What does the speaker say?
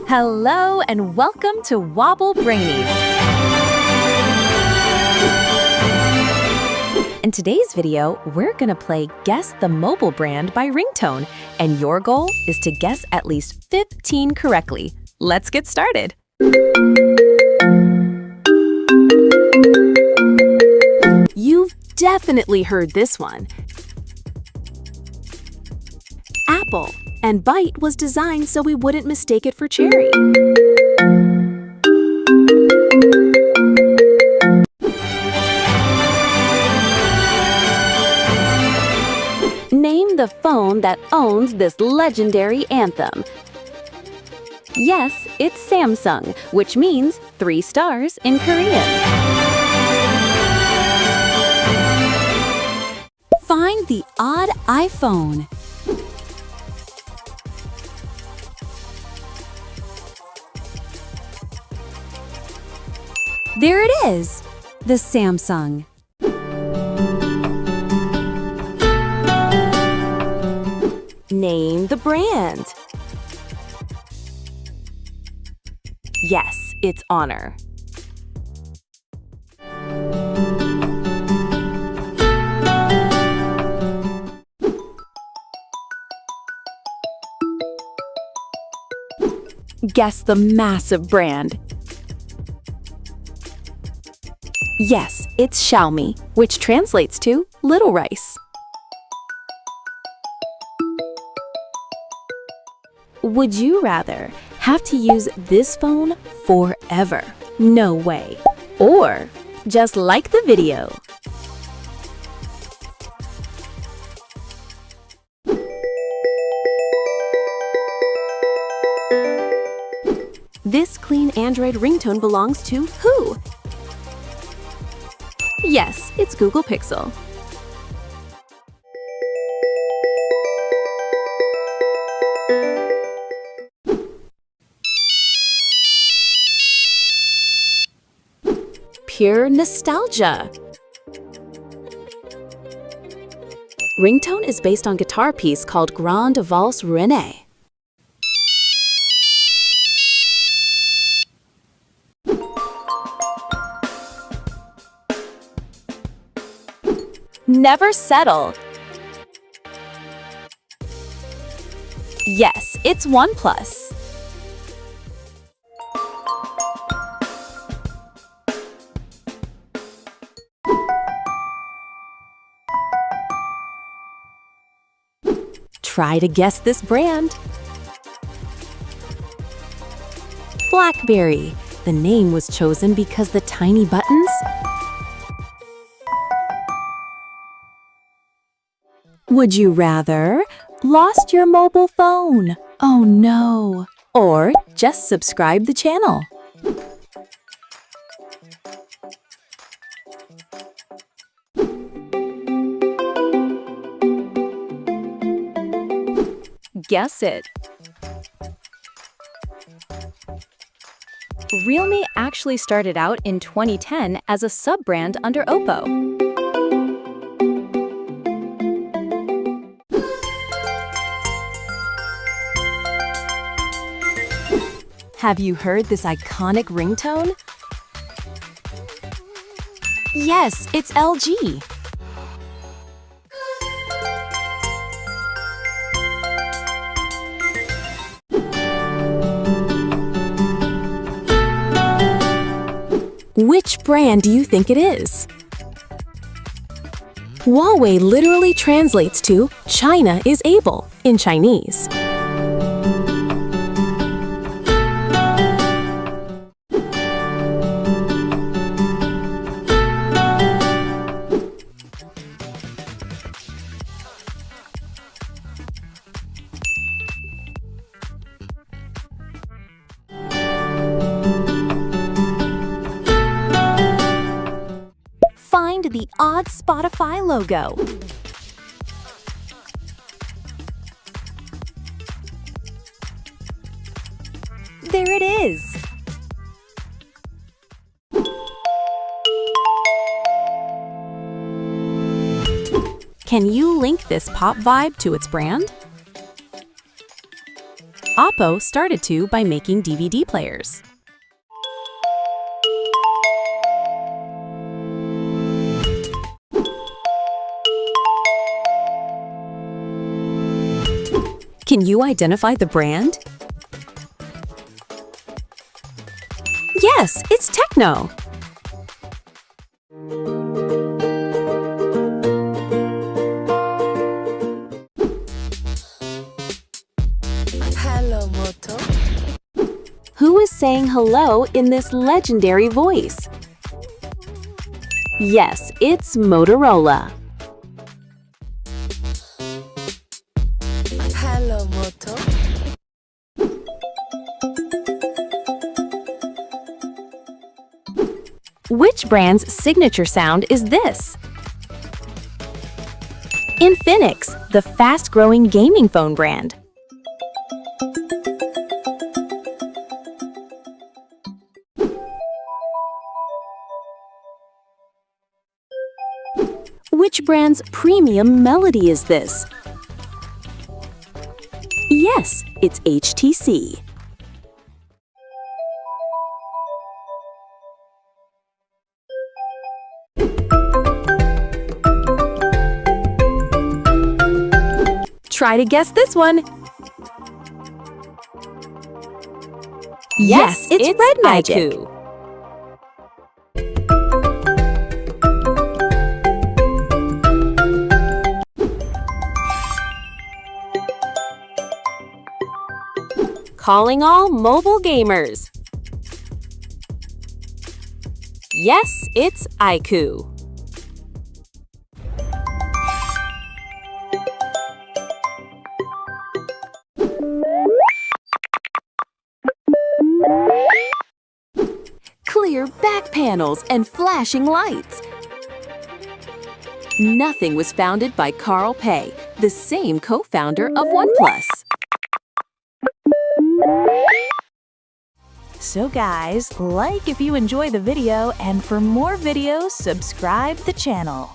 Hello and welcome to Wobble Brainies. In today's video, we're gonna play Guess the Mobile Brand by Ringtone, and your goal is to guess at least 15 correctly. Let's get started. You've definitely heard this one. Apple, and Bite was designed so we wouldn't mistake it for cherry. Name the phone that owns this legendary anthem. Yes, it's Samsung, which means 3 stars in Korean. Find the odd iPhone. There it is, the Samsung. Name the brand. Yes, it's Honor. Guess the massive brand. Yes, it's Xiaomi, which translates to Little Rice. Would you rather have to use this phone forever? No way. Or just like the video. This clean Android ringtone belongs to who? Yes, it's Google Pixel. Pure nostalgia. Ringtone is based on a guitar piece called Grande Valse Renée. Never settle. Yes, it's OnePlus. Try to guess this brand. BlackBerry. The name was chosen because the tiny buttons. Would you rather lost your mobile phone? Oh no. Or just subscribe the channel. Guess it. Realme actually started out in 2010 as a sub-brand under Oppo. Have you heard this iconic ringtone? Yes, it's LG. Which brand do you think it is? Huawei literally translates to China is able in Chinese. Find the odd Spotify logo. There it is. Can you link this pop vibe to its brand? Oppo started to by making DVD players. Can you identify the brand? Yes, it's Techno. Hello, Moto. Who is saying hello in this legendary voice? Yes, it's Motorola. Hello, Moto. Which brand's signature sound is this? Infinix, the fast-growing gaming phone brand. Which brand's premium melody is this? Yes, it's HTC. Try to guess this one. Yes, it's Red Magic. Calling all mobile gamers. Yes, it's iQOO. Clear back panels and flashing lights. Nothing was founded by Carl Pei, the same co-founder of OnePlus. So guys, like if you enjoy the video, and for more videos, subscribe the channel.